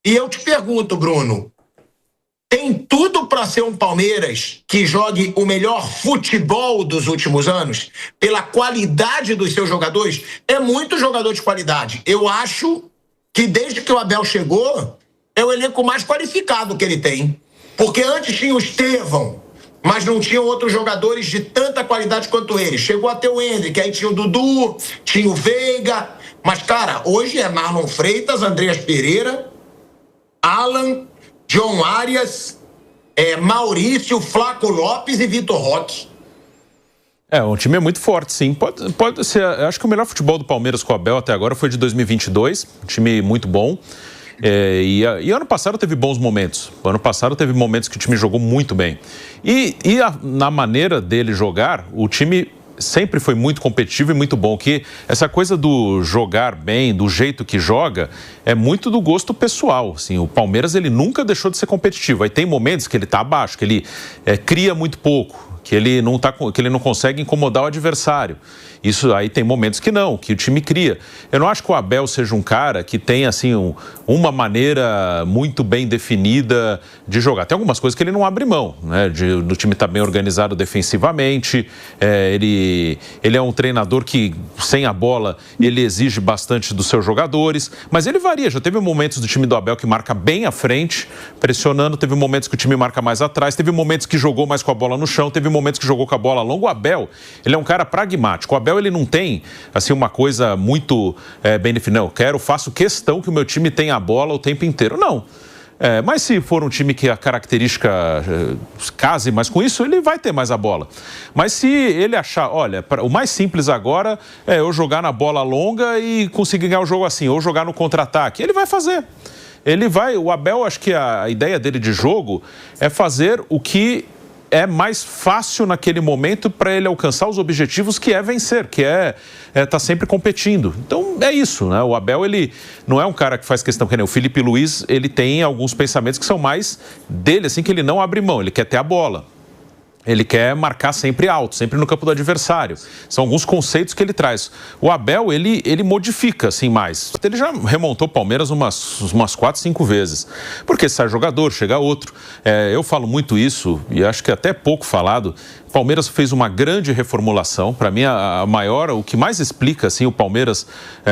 E eu te pergunto, Bruno, tem tudo para ser um Palmeiras que jogue o melhor futebol dos últimos anos? Pela qualidade dos seus jogadores? É muito jogador de qualidade. Eu acho que desde que o Abel chegou, é o elenco mais qualificado que ele tem. Porque antes tinha o Estevão, mas não tinham outros jogadores de tanta qualidade quanto ele. Chegou até o Hendrick, aí tinha o Dudu, tinha o Veiga. Mas, cara, hoje é Marlon Freitas, Andreas Pereira, Alan, John Arias, Maurício, Flaco Lopes e Vitor Roque. O time é muito forte, sim. Pode ser. Eu acho que o melhor futebol do Palmeiras com o Abel até agora foi de 2022. Um time muito bom. E ano passado teve bons momentos. Ano passado teve momentos que o time jogou muito bem. Na maneira dele jogar, o time sempre foi muito competitivo e muito bom. Que essa coisa do jogar bem, do jeito que joga, é muito do gosto pessoal. Assim, o Palmeiras ele nunca deixou de ser competitivo. Aí tem momentos que ele está abaixo, que ele cria muito pouco, que ele não consegue incomodar o adversário. Isso aí tem momentos que não, que o time cria. Eu não acho que o Abel seja um cara que tem assim uma maneira muito bem definida de jogar. Tem algumas coisas que ele não abre mão, né? Do time estar bem organizado defensivamente. Ele é um treinador que, sem a bola, ele exige bastante dos seus jogadores. Mas ele varia. Já teve momentos do time do Abel que marca bem à frente, pressionando. Teve momentos que o time marca mais atrás. Teve momentos que jogou mais com a bola no chão. Teve momentos que jogou com a bola longa. O Abel, ele é um cara pragmático. O Abel, ele não tem, assim, uma coisa muito bem definida. Não, faço questão que o meu time tenha a bola o tempo inteiro. Não. Mas se for um time que a característica case mais com isso, ele vai ter mais a bola. Mas se ele achar, olha, o mais simples agora é eu jogar na bola longa e conseguir ganhar o jogo assim, ou jogar no contra-ataque, ele vai fazer. O Abel, acho que a ideia dele de jogo é fazer o que é mais fácil naquele momento para ele alcançar os objetivos, que é vencer, que é estar sempre competindo. Então, é isso, né? O Abel, ele não é um cara que faz questão, que nem o Felipe Luiz, ele tem alguns pensamentos que são mais dele, assim, que ele não abre mão, ele quer ter a bola. Ele quer marcar sempre alto, sempre no campo do adversário. São alguns conceitos que ele traz. O Abel, ele modifica, assim, mais. Ele já remontou o Palmeiras umas 4, 5 vezes. Porque sai jogador, chega outro. Eu falo muito isso, e acho que até pouco falado. O Palmeiras fez uma grande reformulação. Para mim, a maior, o que mais explica, assim, o Palmeiras,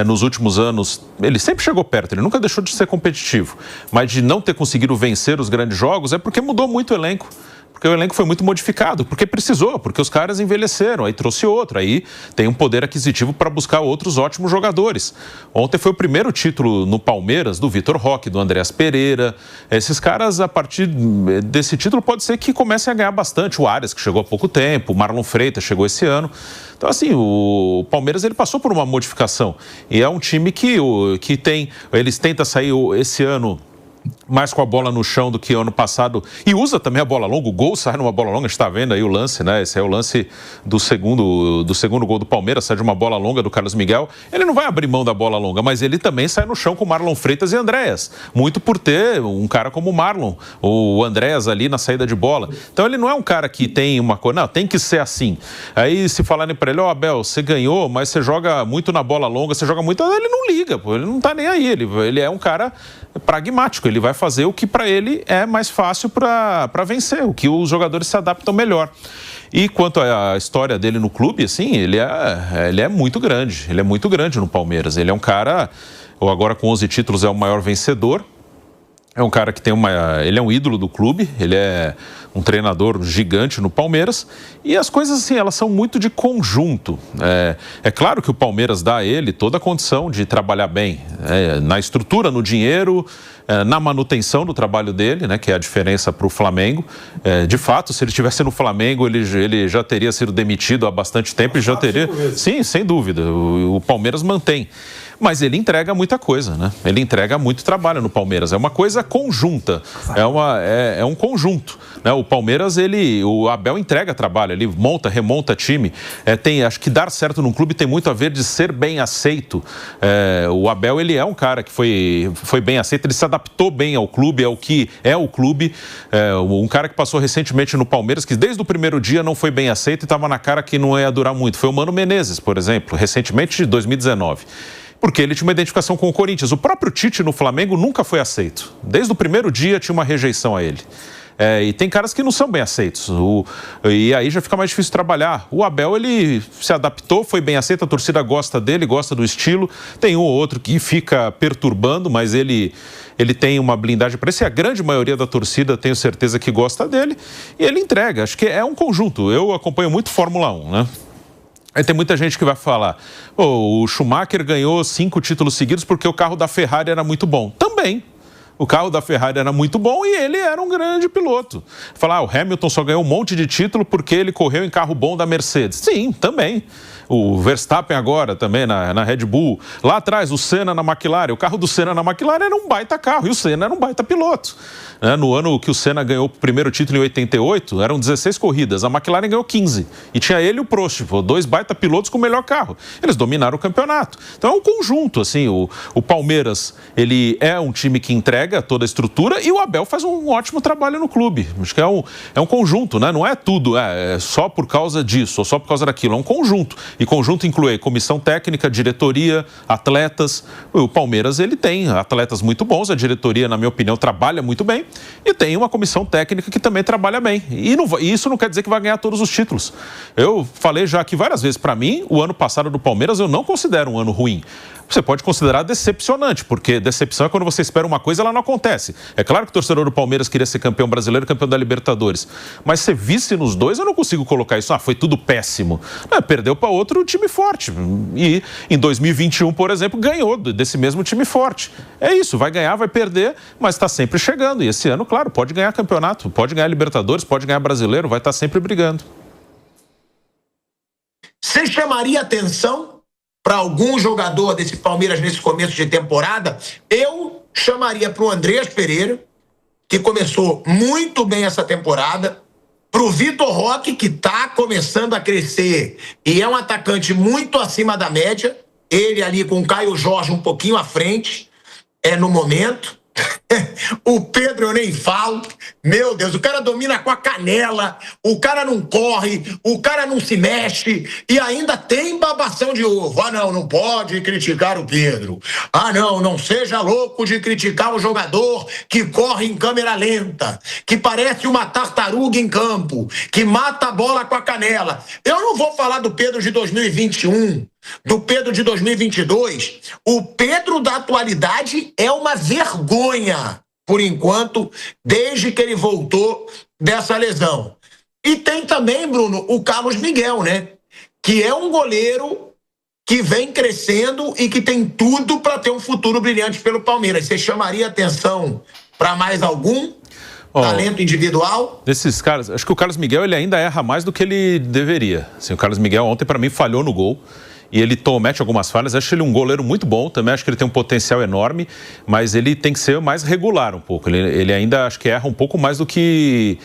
nos últimos anos, ele sempre chegou perto, ele nunca deixou de ser competitivo. Mas de não ter conseguido vencer os grandes jogos é porque mudou muito o elenco. Porque o elenco foi muito modificado, porque precisou, porque os caras envelheceram, aí trouxe outro, aí tem um poder aquisitivo para buscar outros ótimos jogadores. Ontem foi o primeiro título no Palmeiras do Vitor Roque, do Andreas Pereira. Esses caras, a partir desse título, pode ser que comecem a ganhar bastante. O Arias, que chegou há pouco tempo, o Marlon Freitas chegou esse ano. Então, assim, o Palmeiras, ele passou por uma modificação. E é um time que eles tentam sair esse ano mais com a bola no chão do que ano passado, e usa também a bola longa. O gol sai numa bola longa, a gente está vendo aí o lance, né? Esse é o lance do segundo gol do Palmeiras, sai de uma bola longa do Carlos Miguel. Ele não vai abrir mão da bola longa, mas ele também sai no chão com Marlon Freitas e Andréas, muito por ter um cara como o Marlon, o Andréas ali na saída de bola. Então ele não é um cara que tem uma coisa, não, tem que ser assim. Aí se falarem para ele, Abel, você ganhou, mas você joga muito na bola longa, você joga muito, ele não liga, pô, ele não tá nem aí, ele é um cara pragmático, ele vai fazer o que para ele é mais fácil para vencer, o que os jogadores se adaptam melhor. E quanto à história dele no clube, assim, ele é muito grande, ele é muito grande no Palmeiras. Ele é um cara, agora com 11 títulos, é o maior vencedor. É um cara que ele é um ídolo do clube, ele é um treinador gigante no Palmeiras, e as coisas, assim, elas são muito de conjunto. É claro que o Palmeiras dá a ele toda a condição de trabalhar bem, na estrutura, no dinheiro, na manutenção do trabalho dele, né, que é a diferença para o Flamengo. De fato, se ele estivesse no Flamengo, ele já teria sido demitido há bastante tempo e já teria... Sim, sem dúvida, o Palmeiras mantém. Mas ele entrega muita coisa, né? Ele entrega muito trabalho no Palmeiras. É uma coisa conjunta, é um conjunto, né? O Palmeiras, o Abel entrega trabalho, ele remonta time. Acho que dar certo num clube tem muito a ver de ser bem aceito. O Abel, ele é um cara que foi bem aceito, ele se adaptou bem ao clube, é o que é o clube. Um cara que passou recentemente no Palmeiras, que desde o primeiro dia não foi bem aceito e estava na cara que não ia durar muito. Foi o Mano Menezes, por exemplo, recentemente de 2019. porque ele tinha uma identificação com o Corinthians. O próprio Tite no Flamengo nunca foi aceito. Desde o primeiro dia tinha uma rejeição a ele. E tem caras que não são bem aceitos. E aí já fica mais difícil trabalhar. O Abel, ele se adaptou, foi bem aceito, a torcida gosta dele, gosta do estilo. Tem um ou outro que fica perturbando, mas ele tem uma blindagem para isso. E a grande maioria da torcida, tenho certeza que gosta dele. E ele entrega. Acho que é um conjunto. Eu acompanho muito Fórmula 1, né? Aí tem muita gente que vai falar, o Schumacher ganhou 5 títulos seguidos porque o carro da Ferrari era muito bom. Também. O carro da Ferrari era muito bom e ele era um grande piloto. Falar, o Hamilton só ganhou um monte de título porque ele correu em carro bom da Mercedes. Sim, também. O Verstappen agora também na Red Bull. Lá atrás, o Senna na McLaren. O carro do Senna na McLaren era um baita carro e o Senna era um baita piloto. No ano que o Senna ganhou o primeiro título em 88, eram 16 corridas. A McLaren ganhou 15. E tinha ele e o Prost, 2 baita pilotos com o melhor carro. Eles dominaram o campeonato. Então é um conjunto, assim. O Palmeiras, ele é um time que entrega toda a estrutura e o Abel faz um ótimo trabalho no clube. Acho que é um conjunto, né? Não é tudo, é só por causa disso ou só por causa daquilo. É um conjunto. E conjunto inclui comissão técnica, diretoria, atletas. O Palmeiras, ele tem atletas muito bons. A diretoria, na minha opinião, trabalha muito bem. E tem uma comissão técnica que também trabalha bem. E isso não quer dizer que vai ganhar todos os títulos. Eu falei já aqui várias vezes, para mim, o ano passado do Palmeiras eu não considero um ano ruim. Você pode considerar decepcionante, porque decepção é quando você espera uma coisa e ela não acontece. É claro que o torcedor do Palmeiras queria ser campeão brasileiro e campeão da Libertadores. Mas ser vice nos dois, eu não consigo colocar isso. Foi tudo péssimo. Perdeu para outro time forte. E em 2021, por exemplo, ganhou desse mesmo time forte. É isso, vai ganhar, vai perder, mas está sempre chegando. E esse ano, claro, pode ganhar campeonato, pode ganhar Libertadores, pode ganhar brasileiro, vai estar sempre brigando. Você chamaria atenção para algum jogador desse Palmeiras nesse começo de temporada? Eu chamaria para o Andreas Pereira, que começou muito bem essa temporada, para o Vitor Roque, que está começando a crescer e é um atacante muito acima da média, ele ali com o Caio Jorge um pouquinho à frente, no momento. O Pedro eu nem falo. Meu Deus, o cara domina com a canela, o cara não corre, o cara não se mexe e ainda tem babação de ovo. Não pode criticar o Pedro. Não seja louco de criticar o jogador que corre em câmera lenta, que parece uma tartaruga em campo, que mata a bola com a canela. Eu não vou falar do Pedro de 2021, do Pedro de 2022. O Pedro da atualidade é uma vergonha, por enquanto, desde que ele voltou dessa lesão. E tem também, Bruno, o Carlos Miguel, né? Que é um goleiro que vem crescendo e que tem tudo para ter um futuro brilhante pelo Palmeiras. Você chamaria atenção para mais algum talento individual? Desses caras, acho que o Carlos Miguel ele ainda erra mais do que ele deveria. Assim, o Carlos Miguel ontem, para mim, falhou no gol. E ele comete algumas falhas. Acho ele um goleiro muito bom também. Acho que ele tem um potencial enorme, mas ele tem que ser mais regular um pouco. Ele ainda acho que erra um pouco mais do que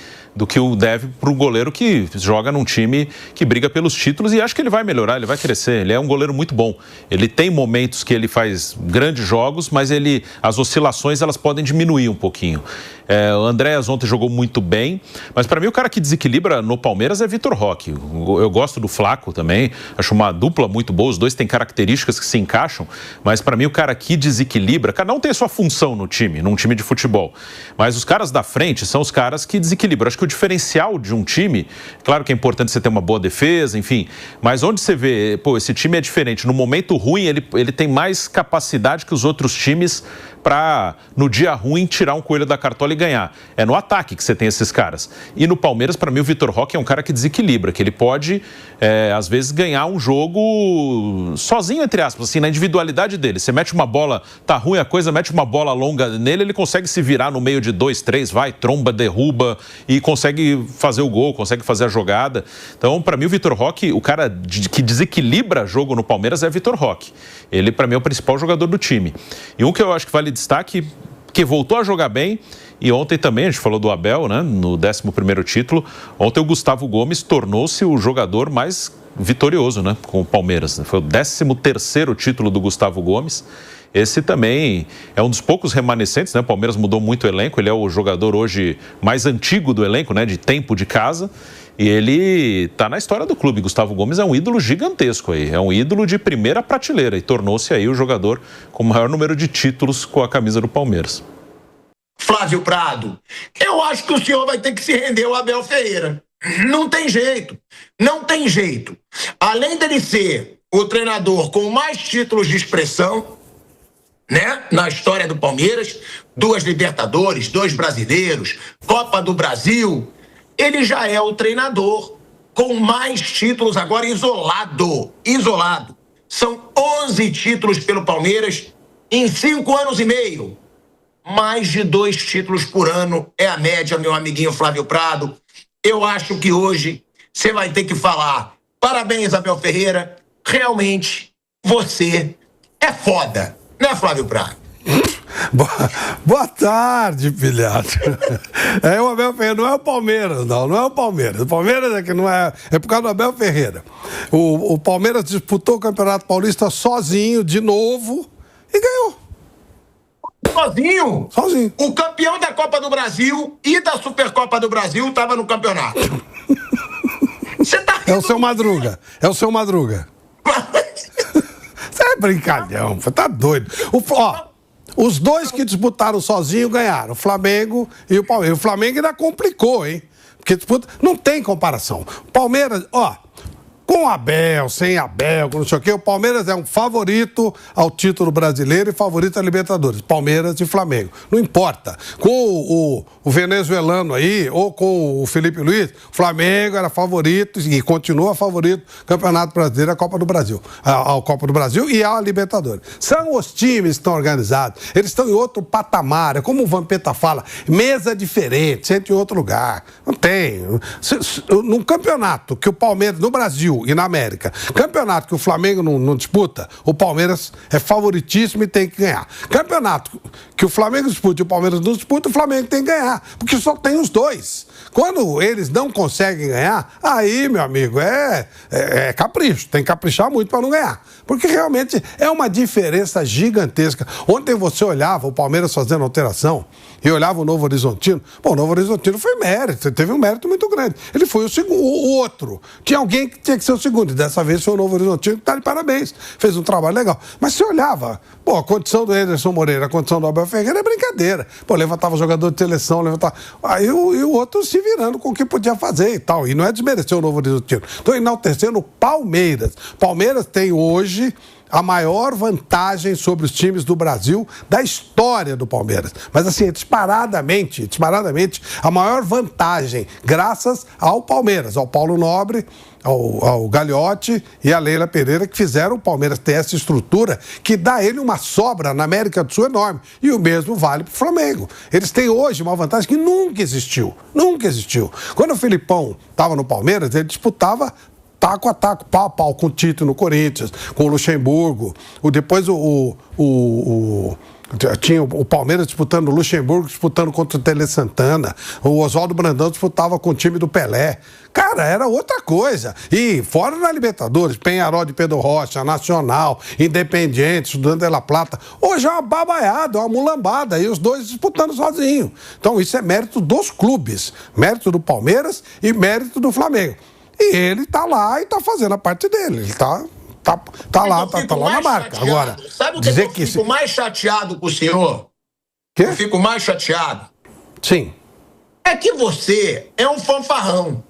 o deve para o goleiro que joga num time que briga pelos títulos, e acho que ele vai melhorar, ele vai crescer. Ele é um goleiro muito bom. Ele tem momentos que ele faz grandes jogos, mas as oscilações elas podem diminuir um pouquinho. O Andréas ontem jogou muito bem, mas para mim o cara que desequilibra no Palmeiras é Vitor Roque. Eu gosto do Flaco também, acho uma dupla muito boa, os dois têm características que se encaixam, mas para mim o cara que desequilibra, cada um tem a sua função no time, num time de futebol, mas os caras da frente são os caras que desequilibram. Acho que o diferencial de um time, claro que é importante você ter uma boa defesa, enfim, mas onde você vê, esse time é diferente, no momento ruim ele tem mais capacidade que os outros times para, no dia ruim, tirar um coelho da cartola e ganhar. É no ataque que você tem esses caras. E no Palmeiras, para mim, o Vitor Roque é um cara que desequilibra, que ele pode, às vezes, ganhar um jogo sozinho, entre aspas, assim, na individualidade dele. Você mete uma bola, tá ruim a coisa, mete uma bola longa nele, ele consegue se virar no meio de 2, 3, tromba, derruba e consegue fazer o gol, consegue fazer a jogada. Então, para mim, o Vitor Roque, o cara que desequilibra jogo no Palmeiras é o Vitor Roque. Ele, para mim, é o principal jogador do time. E um que eu acho que vale destaque, que voltou a jogar bem, e ontem também, a gente falou do Abel, né, no 11º título, ontem o Gustavo Gomes tornou-se o jogador mais vitorioso, né, com o Palmeiras. Foi o 13º título do Gustavo Gomes. esse também é um dos poucos remanescentes, né? O Palmeiras mudou muito o elenco, ele é o jogador hoje mais antigo do elenco, né? De tempo de casa. E ele está na história do clube. Gustavo Gomes é um ídolo gigantesco aí. É um ídolo de primeira prateleira e tornou-se aí o jogador com o maior número de títulos com a camisa do Palmeiras. Flávio Prado, eu acho que o senhor vai ter que se render ao Abel Ferreira. Não tem jeito. Não tem jeito. Além dele ser o treinador com mais títulos de expressão, né, na história do Palmeiras, 2 Libertadores, 2 brasileiros, Copa do Brasil, ele já é o treinador com mais títulos agora isolado. São 11 títulos pelo Palmeiras em 5 anos e meio. Mais de 2 títulos por ano é a média, meu amiguinho Flávio Prado. Eu acho que hoje você vai ter que falar: parabéns, Abel Ferreira, realmente você é foda, né, Flávio Prado? Boa tarde, filhote. O Abel Ferreira não é o Palmeiras, não é o Palmeiras. O Palmeiras é que não é. É por causa do Abel Ferreira. O Palmeiras disputou o Campeonato Paulista sozinho, de novo, e ganhou. Sozinho? Sozinho. O campeão da Copa do Brasil e da Supercopa do Brasil estava no campeonato. Você tá rindo? É o seu Madruga. Você é brincalhão, tá doido. Os 2 que disputaram sozinho ganharam, o Flamengo e o Palmeiras. O Flamengo ainda complicou, hein? Porque disputa, não tem comparação. Palmeiras, com Abel, sem Abel, com não sei o quê, o Palmeiras é um favorito ao título brasileiro e favorito à Libertadores. Palmeiras e Flamengo. Não importa. Com o venezuelano aí, ou com o Felipe Luiz, o Flamengo era favorito e continua favorito do Campeonato Brasileiro, a Copa do Brasil. A Copa do Brasil e a Libertadores. São os times que estão organizados. Eles estão em outro patamar. É como o Vampeta fala, mesa diferente, sente em outro lugar. Não tem. Num campeonato que o Palmeiras, no Brasil e na América, campeonato que o Flamengo não disputa, o Palmeiras é favoritíssimo e tem que ganhar. Campeonato que o Flamengo disputa e o Palmeiras não disputa, o Flamengo tem que ganhar, porque só tem os 2. Quando eles não conseguem ganhar, aí, meu amigo, é capricho. Tem que caprichar muito para não ganhar. Porque realmente é uma diferença gigantesca. Ontem você olhava o Palmeiras fazendo alteração e olhava o Novo Horizontino. Bom, o Novo Horizontino foi mérito, teve um mérito muito grande. Ele foi o outro. Tinha alguém que tinha que ser o segundo. E dessa vez foi o Novo Horizontino que está de parabéns. Fez um trabalho legal. Mas você olhava, a condição do Anderson Moreira, a condição do Abel Ferreira é brincadeira. Levantava jogador de seleção, levantava. Aí o outro se virando com o que podia fazer e tal. E não é desmerecer o Novo Horizontino. Estou enaltecendo o Palmeiras. Palmeiras tem hoje a maior vantagem sobre os times do Brasil da história do Palmeiras. Mas assim, disparadamente, a maior vantagem, graças ao Palmeiras, ao Paulo Nobre, ao Gagliotti e a Leila Pereira, que fizeram o Palmeiras ter essa estrutura que dá a ele uma sobra na América do Sul enorme. E o mesmo vale para o Flamengo. Eles têm hoje uma vantagem que nunca existiu. Quando o Filipão estava no Palmeiras, ele disputava taco a taco, pau a pau, com o Tito no Corinthians, com o Luxemburgo. Depois tinha o Palmeiras disputando o Luxemburgo, disputando contra o Tele Santana. O Oswaldo Brandão disputava com o time do Pelé. Cara, era outra coisa. E fora na Libertadores, Peñarol de Pedro Rocha, Nacional, Independiente, Estudante de La Plata. Hoje é uma babaiada, uma mulambada. E os 2 disputando sozinho. Então isso é mérito dos clubes. Mérito do Palmeiras e mérito do Flamengo. E ele tá lá e tá fazendo a parte dele. Ele tá lá na marca. Chateado. Agora, sabe o que eu fico mais chateado com o senhor? Quê? Eu fico mais chateado. Sim. É que você é um fanfarrão.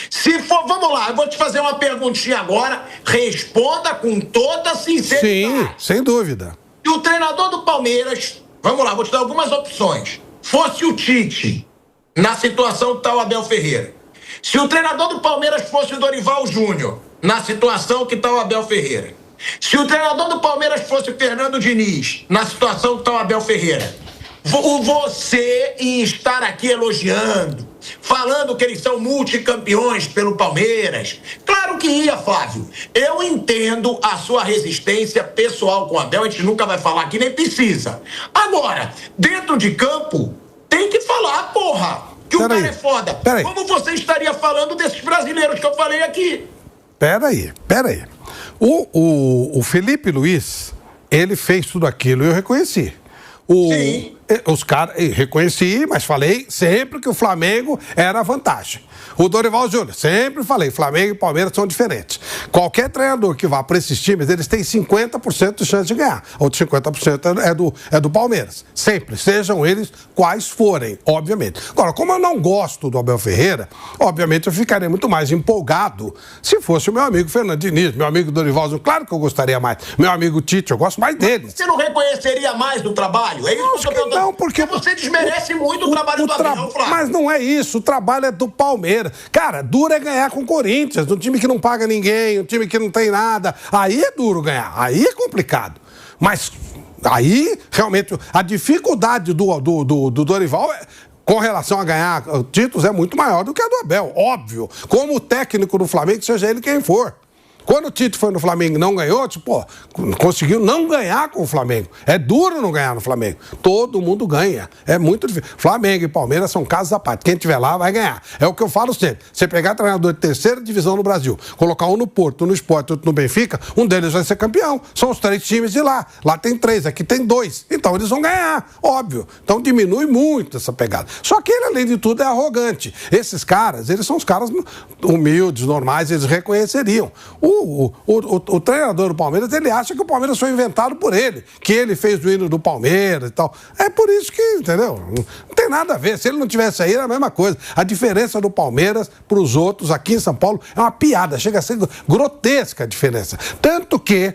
Se for, vamos lá, eu vou te fazer uma perguntinha agora. Responda com toda sinceridade. Sim, sem dúvida. Se o treinador do Palmeiras, vamos lá, vou te dar algumas opções. Fosse o Tite, na situação que está o Abel Ferreira. Se o treinador do Palmeiras fosse o Dorival Júnior, na situação que está o Abel Ferreira. Se o treinador do Palmeiras fosse o Fernando Diniz, na situação que está o Abel Ferreira. Você ia estar aqui elogiando, falando que eles são multicampeões pelo Palmeiras. Claro que ia, Flávio. Eu entendo a sua resistência pessoal com o Abel, a gente nunca vai falar aqui, nem precisa. Agora, dentro de campo, tem que falar, porra. Que o cara é foda. Como você estaria falando desses brasileiros que eu falei aqui? Peraí. O Felipe Luiz ele fez tudo aquilo e eu reconheci. Os caras, reconheci, mas falei sempre que o Flamengo era a vantagem. O Dorival Júnior, sempre falei, Flamengo e Palmeiras são diferentes. Qualquer treinador que vá para esses times, eles têm 50% de chance de ganhar. Outros 50% é do Palmeiras. Sempre, sejam eles quais forem, obviamente. Agora, como eu não gosto do Abel Ferreira, obviamente eu ficaria muito mais empolgado se fosse o meu amigo Fernando Diniz, meu amigo Dorival Júnior. Claro que eu gostaria mais. Meu amigo Tite, eu gosto mais deles. Você não reconheceria mais do trabalho? É isso que eu tô... Não, porque você desmerece muito o trabalho do Abel, Flávio. Mas não é isso, o trabalho é do Palmeiras. Cara, duro é ganhar com o Corinthians, um time que não paga ninguém, um time que não tem nada. Aí é duro ganhar, aí é complicado. Mas aí, realmente, a dificuldade do Dorival com relação a ganhar títulos é muito maior do que a do Abel, óbvio. Como técnico do Flamengo, seja ele quem for. Quando o Tite foi no Flamengo e não ganhou, conseguiu não ganhar com o Flamengo. É duro não ganhar no Flamengo. Todo mundo ganha. É muito difícil. Flamengo e Palmeiras são casos à parte. Quem estiver lá vai ganhar. É o que eu falo sempre. Você pegar treinador de terceira divisão no Brasil, colocar um no Porto, um no Sport, outro no Benfica, um deles vai ser campeão. São os 3 times de lá. Lá tem 3, aqui tem 2. Então eles vão ganhar, óbvio. Então diminui muito essa pegada. Só que ele, além de tudo, é arrogante. Esses caras, eles são os caras humildes, normais, eles reconheceriam. O treinador do Palmeiras, ele acha que o Palmeiras foi inventado por ele, que ele fez o hino do Palmeiras e tal. É por isso que, entendeu? Não tem nada a ver. Se ele não tivesse aí, era a mesma coisa. A diferença do Palmeiras para os outros aqui em São Paulo é uma piada. Chega a ser grotesca a diferença. Tanto que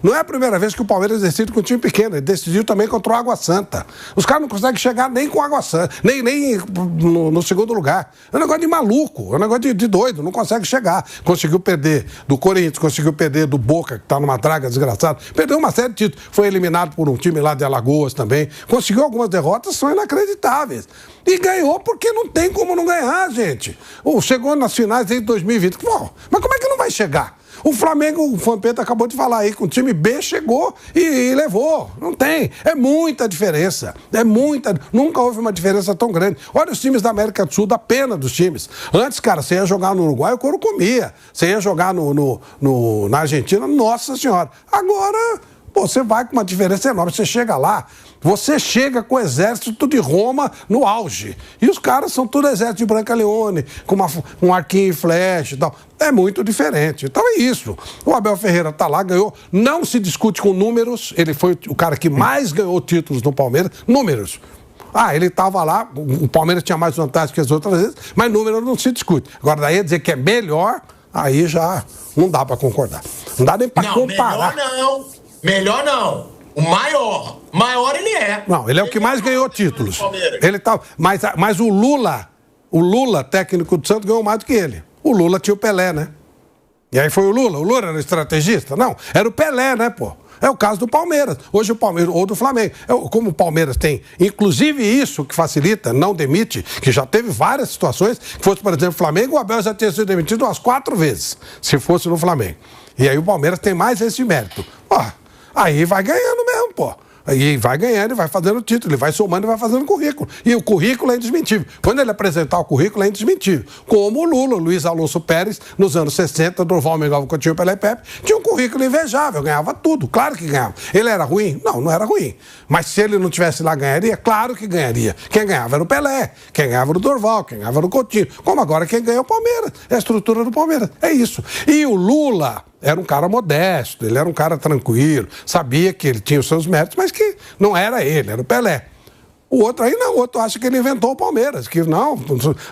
não é a primeira vez que o Palmeiras decide com um time pequeno, ele decidiu também contra o Água Santa. Os caras não conseguem chegar nem com o Água Santa, nem no segundo lugar. É um negócio de maluco, é um negócio de doido, não consegue chegar. Conseguiu perder do Corinthians, conseguiu perder do Boca, que tá numa draga desgraçada, perdeu uma série de títulos, foi eliminado por um time lá de Alagoas também, conseguiu algumas derrotas, são inacreditáveis. E ganhou porque não tem como não ganhar, gente. Chegou nas finais de 2020, pô, mas como é que não vai chegar? O Flamengo, o Vampeta acabou de falar aí, com o time B chegou e levou. Não tem. É muita diferença. Nunca houve uma diferença tão grande. Olha os times da América do Sul, da pena dos times. Antes, cara, você ia jogar no Uruguai, o couro comia. Você ia jogar na Argentina, nossa senhora. Agora, você vai com uma diferença enorme. Você chega lá, você chega com o exército de Roma no auge. E os caras são tudo exército de Brancaleone, com um arquinho e flecha e tal. É muito diferente. Então é isso. O Abel Ferreira tá lá, ganhou. Não se discute com números. Ele foi o cara que mais ganhou títulos no Palmeiras. Números. Ele estava lá, o Palmeiras tinha mais vantagem que as outras vezes, mas número não se discute. Agora, daí dizer que é melhor, aí já não dá para concordar. Não dá nem para comparar. Melhor não. O maior ele é. Não, ele é o que mais ganhou títulos. Ele tá, mas o Lula, técnico do Santos, ganhou mais do que ele. O Lula tinha o Pelé, né? E aí foi o Lula era estrategista? Não, era o Pelé, né, pô? É o caso do Palmeiras. Hoje o Palmeiras, ou do Flamengo. Como o Palmeiras tem, inclusive isso que facilita, não demite, que já teve várias situações, que fosse, por exemplo, o Flamengo, o Abel já tinha sido demitido umas 4 vezes, se fosse no Flamengo. E aí o Palmeiras tem mais esse mérito. Aí vai ganhando mesmo, pô. Aí vai ganhando e vai fazendo título, ele vai somando e vai fazendo currículo. E o currículo é indesmentível. Quando ele apresentar o currículo, é indesmentível. Como o Lula, o Luiz Alonso Pérez, nos anos 60, Durval Miguel Coutinho, Pelé Pepe, tinha um currículo invejável, ganhava tudo, claro que ganhava. Ele era ruim? Não era ruim. Mas se ele não tivesse lá, ganharia? Claro que ganharia. Quem ganhava era o Pelé, quem ganhava era o Durval, quem ganhava era o Coutinho. Como agora quem ganha é o Palmeiras, é a estrutura do Palmeiras. É isso. E o Lula era um cara modesto, ele era um cara tranquilo, sabia que ele tinha os seus méritos, mas que não era ele, era o Pelé. O outro aí não, o outro acha que ele inventou o Palmeiras, que não,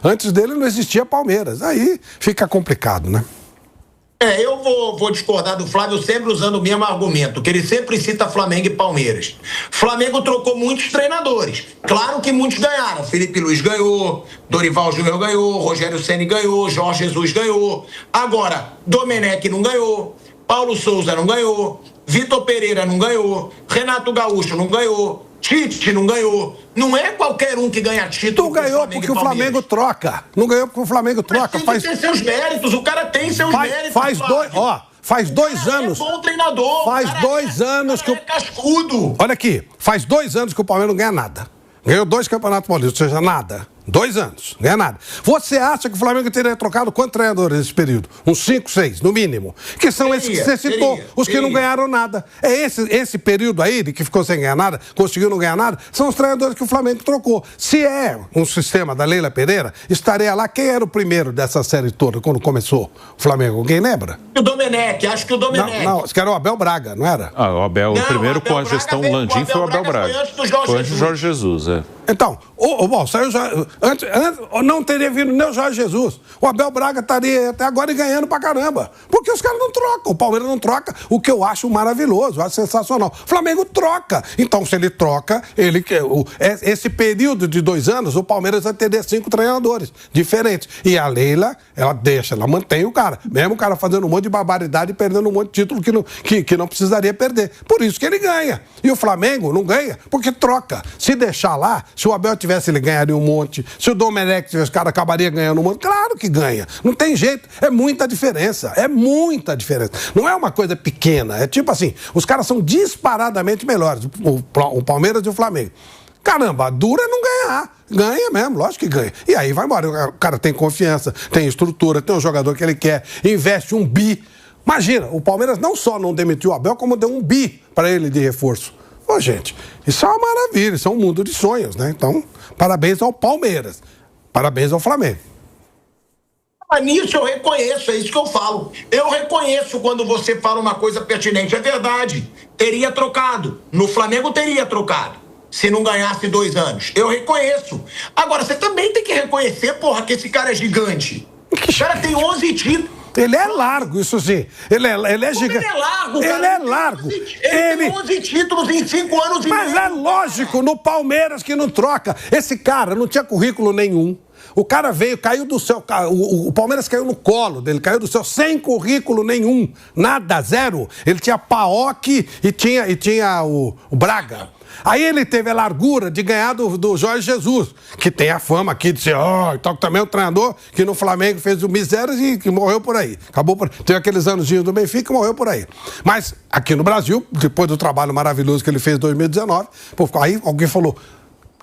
antes dele não existia Palmeiras. Aí fica complicado, né? Eu vou discordar do Flávio sempre usando o mesmo argumento, que ele sempre cita Flamengo e Palmeiras. Flamengo trocou muitos treinadores. Claro que muitos ganharam. Felipe Luiz ganhou, Dorival Júnior ganhou, Rogério Ceni ganhou, Jorge Jesus ganhou. Agora, Domenech não ganhou, Paulo Souza não ganhou, Vitor Pereira não ganhou, Renato Gaúcho não ganhou, Tite não ganhou. Não é qualquer um que ganha título. Tu ganhou porque o Flamengo troca. Não ganhou porque o Flamengo troca. Mas tem seus méritos. O cara tem seus méritos. Faz 2 anos. É bom treinador. Faz 2 anos que é cascudo. Olha aqui, faz 2 anos que o Palmeiras não ganha nada. Ganhou 2 campeonatos paulistas, ou seja, nada. 2 anos, não ganha nada. Você acha que o Flamengo teria trocado quantos treinadores nesse período? Uns 5, 6, no mínimo. Que são esses que você citou, os que não ganharam nada. É esse período aí, de que ficou sem ganhar nada, conseguiu não ganhar nada, são os treinadores que o Flamengo trocou. Se é um sistema da Leila Pereira, estaria lá. Quem era o primeiro dessa série toda, quando começou o Flamengo? Alguém lembra? O Domenech, acho que o Domenech. Não, acho que era o Abel Braga, não era? O Abel, o primeiro com a gestão Landim foi o Abel Braga. Foi antes do Jorge Jesus, Então, saiu antes, não teria vindo nem o Jorge Jesus. O Abel Braga estaria até agora ganhando pra caramba. Porque os caras não trocam. O Palmeiras não troca, o que eu acho maravilhoso, eu acho sensacional. O Flamengo troca. Então, se ele troca, esse período de 2 anos, o Palmeiras vai ter 5 treinadores diferentes. E a Leila, ela mantém o cara. Mesmo o cara fazendo um monte de barbaridade e perdendo um monte de título que não precisaria perder. Por isso que ele ganha. E o Flamengo não ganha porque troca. Se deixar lá, se o Abel tivesse, ele ganharia um monte. Se o Domenech tivesse, o cara acabaria ganhando um monte. Claro que ganha. Não tem jeito. É muita diferença. É muita diferença. Não é uma coisa pequena. É tipo assim, os caras são disparadamente melhores. O Palmeiras e o Flamengo. Caramba, dura é não ganhar. Ganha mesmo, lógico que ganha. E aí vai embora. O cara tem confiança, tem estrutura, tem um jogador que ele quer, investe 1 bi. Imagina, o Palmeiras não só não demitiu o Abel, como deu 1 bi para ele de reforço. Ô, gente, isso é uma maravilha, isso é um mundo de sonhos, né? Então, parabéns ao Palmeiras, parabéns ao Flamengo. Mas nisso eu reconheço, é isso que eu falo. Eu reconheço quando você fala uma coisa pertinente. É verdade, teria trocado. No Flamengo teria trocado, se não ganhasse 2 anos. Eu reconheço. Agora, você também tem que reconhecer, porra, que esse cara é gigante. O cara tem 11 títulos. Ele é largo, isso sim. Ele é gigante. Ele é largo, cara. Ele é largo. Ele tem 11 títulos em 5 anos e meio. Mas é lógico, no Palmeiras que não troca. Esse cara não tinha currículo nenhum. O cara veio, caiu do céu, o Palmeiras caiu no colo dele, caiu do céu sem currículo nenhum. Nada, zero. Ele tinha Paok e tinha o Braga. Aí ele teve a largura de ganhar do Jorge Jesus, que tem a fama aqui de ser, então também é um treinador que no Flamengo fez o misérias e que morreu por aí. Teve aqueles anozinhos do Benfica e morreu por aí. Mas aqui no Brasil, depois do trabalho maravilhoso que ele fez em 2019, aí alguém falou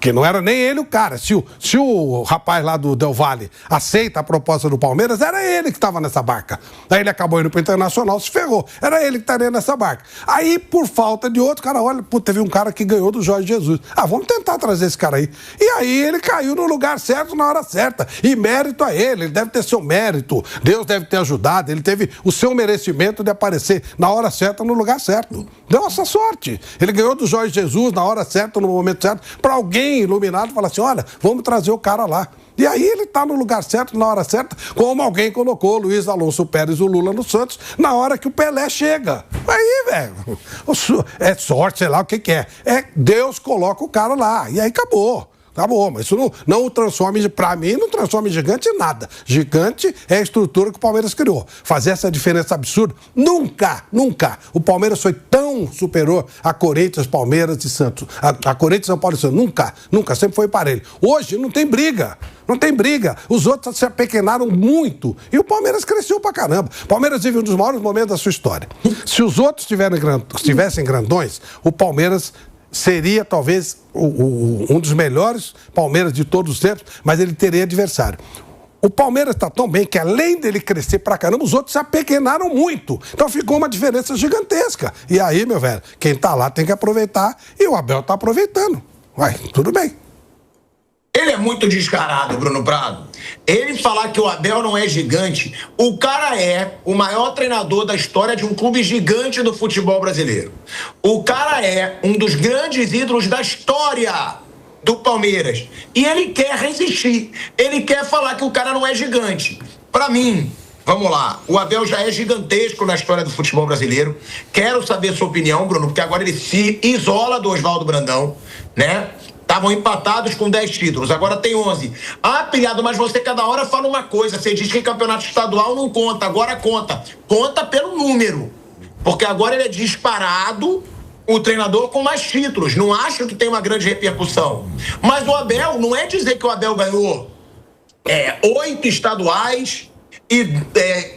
que não era nem ele o cara. Se o rapaz lá do Del Valle aceita a proposta do Palmeiras, era ele que estava nessa barca. Aí ele acabou indo pro Internacional, se ferrou. Era ele que estaria nessa barca. Aí, por falta de outro, cara, olha, teve um cara que ganhou do Jorge Jesus. Vamos tentar trazer esse cara aí. E aí ele caiu no lugar certo, na hora certa. E mérito a ele deve ter seu mérito. Deus deve ter ajudado, ele teve o seu merecimento de aparecer na hora certa, no lugar certo. Deu essa sorte. Ele ganhou do Jorge Jesus na hora certa, no momento certo, para alguém iluminado falar assim, olha, vamos trazer o cara lá. E aí ele tá no lugar certo, na hora certa, como alguém colocou o Luiz Alonso Pérez, o Lula no Santos, na hora que o Pelé chega. Aí, velho, é sorte, sei lá o que é. Deus coloca o cara lá. E aí acabou. Acabou, mas isso não o transforma, pra mim, não transforma em gigante em nada. Gigante é a estrutura que o Palmeiras criou. Fazer essa diferença absurda, nunca o Palmeiras foi tão superior a Corinthians, Palmeiras e Santos. A Corinthians, São Paulo e Santos. Nunca, sempre foi parelho. Hoje não tem briga. Não tem briga. Os outros se apequenaram muito. E o Palmeiras cresceu pra caramba. O Palmeiras vive um dos maiores momentos da sua história. Se os outros tivessem grandões, o Palmeiras seria talvez um dos melhores Palmeiras de todos os tempos, mas ele teria adversário. O Palmeiras está tão bem que, além dele crescer pra caramba, os outros se apequenaram muito. Então ficou uma diferença gigantesca. E aí, meu velho, quem tá lá tem que aproveitar, e o Abel tá aproveitando. Vai, tudo bem. Ele é muito descarado, Bruno Prado. Ele falar que o Abel não é gigante, o cara é o maior treinador da história de um clube gigante do futebol brasileiro. O cara é um dos grandes ídolos da história do Palmeiras. E ele quer resistir. Ele quer falar que o cara não é gigante. Pra mim, vamos lá, o Abel já é gigantesco na história do futebol brasileiro. Quero saber sua opinião, Bruno, porque agora ele se isola do Oswaldo Brandão, né? Estavam empatados com 10 títulos, agora tem 11. Pilhado, mas você cada hora fala uma coisa. Você diz que campeonato estadual não conta, agora conta. Conta pelo número. Porque agora ele é disparado o treinador com mais títulos. Não acho que tem uma grande repercussão. Mas o Abel, não é dizer que o Abel ganhou 8 estaduais e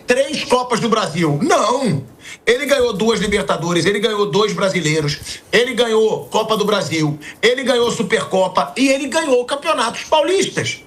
3 Copas do Brasil. Não. Ele ganhou 2 Libertadores, ele ganhou 2 brasileiros, ele ganhou Copa do Brasil, ele ganhou Supercopa e ele ganhou campeonatos paulistas.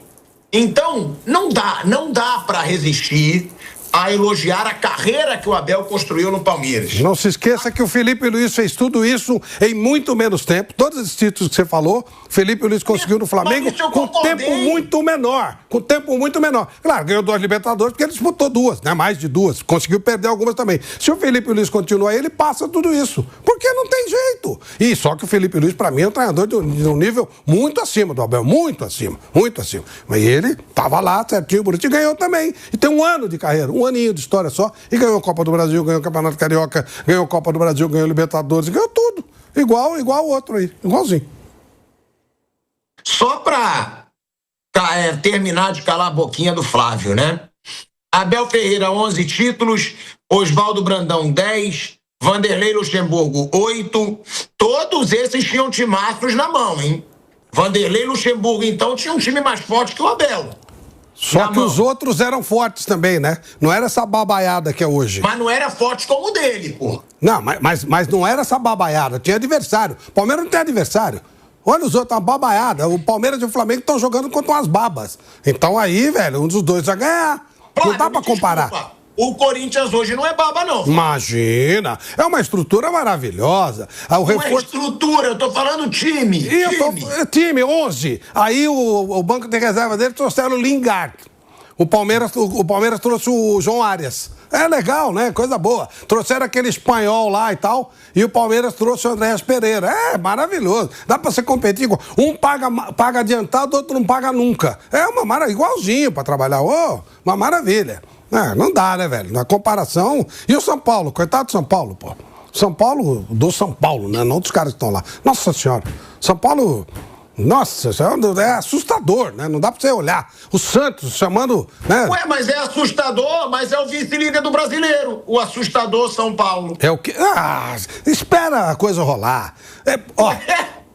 Então, não dá para resistir a elogiar a carreira que o Abel construiu no Palmeiras. Não se esqueça que o Felipe Luiz fez tudo isso em muito menos tempo. Todos esses títulos que você falou, o Felipe Luiz conseguiu no Flamengo com tempo muito menor. Com tempo muito menor. Claro, ganhou 2 Libertadores porque ele disputou 2, né? Mais de 2. Conseguiu perder algumas também. Se o Felipe Luiz continuar, ele passa tudo isso. Porque não tem jeito. E só que o Felipe Luiz, para mim, é um treinador de um nível muito acima do Abel. Muito acima. Muito acima. Mas ele estava lá, certinho, bonitinho, ganhou também. E tem 1 ano de carreira. 1 aninho de história só, e ganhou a Copa do Brasil, ganhou o Campeonato Carioca, ganhou a Copa do Brasil, ganhou a Libertadores, ganhou tudo. Igual o outro aí, igualzinho. Só pra terminar de calar a boquinha do Flávio, né? Abel Ferreira, 11 títulos, Oswaldo Brandão, 10, Vanderlei Luxemburgo, 8. Todos esses tinham timaços na mão, hein? Vanderlei Luxemburgo, então, tinha um time mais forte que o Abel. Só que os outros eram fortes também, né? Não era essa babaiada que é hoje. Mas não era forte como o dele, pô. Não, mas não era essa babaiada. Tinha adversário. O Palmeiras não tem adversário. Olha os outros, uma babaiada. O Palmeiras e o Flamengo estão jogando contra umas babas. Então aí, velho, um dos dois vai ganhar. Não dá pra comparar. Desculpa. O Corinthians hoje não é baba, não. Imagina. É uma estrutura maravilhosa. Não é estrutura, eu tô falando time. Time, 11. Aí o banco de reserva dele trouxeram o Lingard. O Palmeiras trouxe o João Arias. É legal, né? Coisa boa. Trouxeram aquele espanhol lá e tal. E o Palmeiras trouxe o Andréas Pereira. É maravilhoso. Dá pra você competir. Um paga adiantado, o outro não paga nunca. É uma maravilha. Igualzinho pra trabalhar. Uma maravilha. Não dá, né, velho? Na comparação... E o São Paulo? Coitado do São Paulo, pô. São Paulo, do São Paulo, né? Não dos caras que estão lá. Nossa Senhora. São Paulo... Nossa, é assustador, né? Não dá pra você olhar. O Santos chamando... Né? Ué, mas é assustador, mas é o vice-líder do brasileiro. O assustador São Paulo. É o quê? Espera a coisa rolar.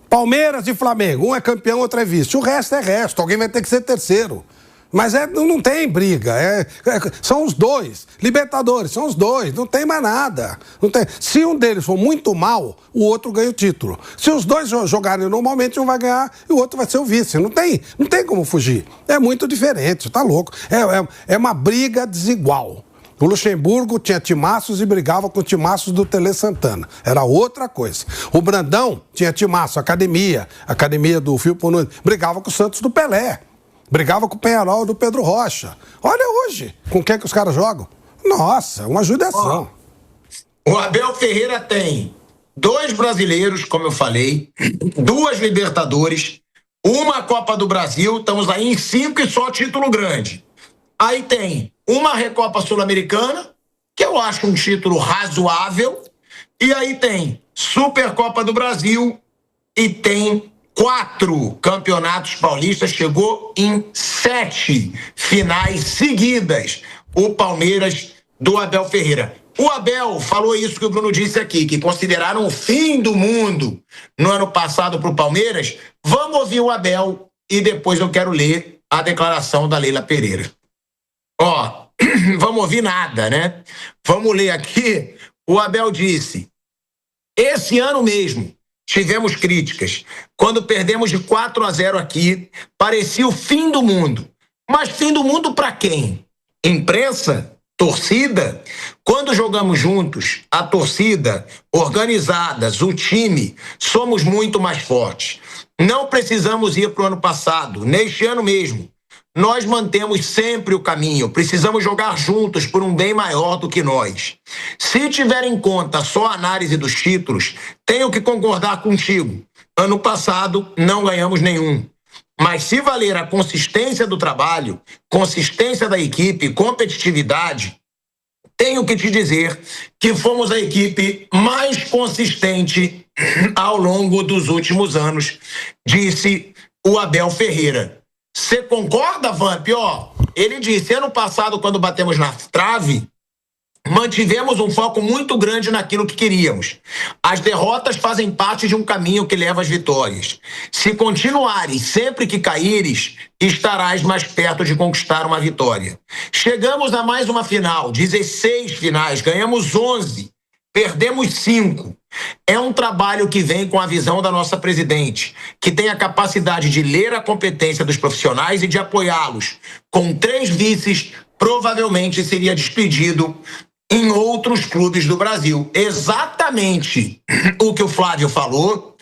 Palmeiras e Flamengo. Um é campeão, outro é vice. O resto é resto. Alguém vai ter que ser terceiro. Mas não tem briga, são os dois. Libertadores, são os dois, não tem mais nada. Não tem. Se um deles for muito mal, o outro ganha o título. Se os dois jogarem normalmente, um vai ganhar e o outro vai ser o vice. Não tem como fugir. É muito diferente, você tá louco. É uma briga desigual. O Luxemburgo tinha timaços e brigava com timaços do Tele Santana. Era outra coisa. O Brandão tinha timaço, academia do Filpo Nunes, brigava com o Santos do Pelé. Brigava com o Penharol do Pedro Rocha. Olha hoje, com quem que os caras jogam. Nossa, uma judiação. O Abel Ferreira tem 2 brasileiros, como eu falei, 2 Libertadores, 1 Copa do Brasil, estamos aí em 5 e só título grande. Aí tem 1 Recopa Sul-Americana, que eu acho um título razoável, e aí tem Supercopa do Brasil e tem 4 campeonatos paulistas, chegou em 7 finais seguidas, o Palmeiras do Abel Ferreira. O Abel falou isso que o Bruno disse aqui, que consideraram o fim do mundo no ano passado para o Palmeiras. Vamos ouvir o Abel e depois eu quero ler a declaração da Leila Pereira. Vamos ouvir nada, né? Vamos ler aqui. O Abel disse, esse ano mesmo, tivemos críticas. Quando perdemos de 4-0 aqui, parecia o fim do mundo. Mas fim do mundo para quem? Imprensa? Torcida? Quando jogamos juntos, a torcida, organizadas, o time, somos muito mais fortes. Não precisamos ir para o ano passado, neste ano mesmo. Nós mantemos sempre o caminho, precisamos jogar juntos por um bem maior do que nós. Se tiver em conta só a análise dos títulos, tenho que concordar contigo. Ano passado não ganhamos nenhum. Mas se valer a consistência do trabalho, consistência da equipe, competitividade, tenho que te dizer que fomos a equipe mais consistente ao longo dos últimos anos, disse o Abel Ferreira. Você concorda, Vamp? Ele disse, ano passado, quando batemos na trave, mantivemos um foco muito grande naquilo que queríamos. As derrotas fazem parte de um caminho que leva às vitórias. Se continuares sempre que caíres, estarás mais perto de conquistar uma vitória. Chegamos a mais uma final, 16 finais, ganhamos 11, perdemos 5. É um trabalho que vem com a visão da nossa presidente, que tem a capacidade de ler a competência dos profissionais e de apoiá-los. Com 3 vices, provavelmente seria despedido em outros clubes do Brasil. Exatamente o que o Flávio falou,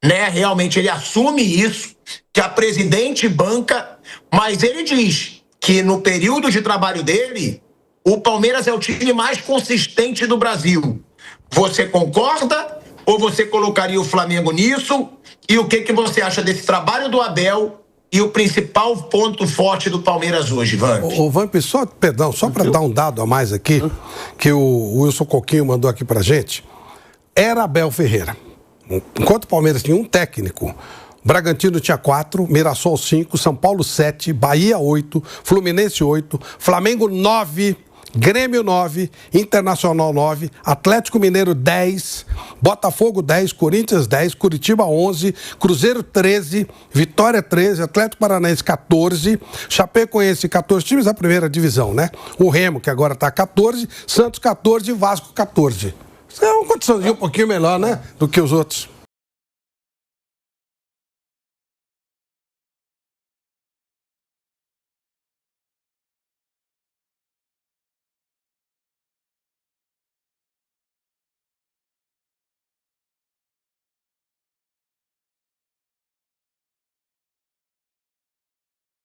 né? Realmente ele assume isso, que a presidente banca, mas ele diz que no período de trabalho dele, o Palmeiras é o time mais consistente do Brasil. Você concorda ou você colocaria o Flamengo nisso? E o que você acha desse trabalho do Abel e o principal ponto forte do Palmeiras hoje, Vamp? Ô, Vamp, só para dar um dado a mais aqui, que o Wilson Coquinho mandou aqui pra gente, era Abel Ferreira. Enquanto o Palmeiras tinha um técnico, Bragantino tinha 4, Mirassol 5, São Paulo 7, Bahia 8, Fluminense 8, Flamengo 9, Grêmio 9, Internacional 9, Atlético Mineiro 10, Botafogo 10, Corinthians 10, Curitiba 11, Cruzeiro 13, Vitória 13, Atlético Paranaense 14, Chapecoense 14 times da primeira divisão, né? O Remo, que agora tá 14, Santos 14 e Vasco 14. Isso é uma condiçãozinha um pouquinho melhor, né? Do que os outros.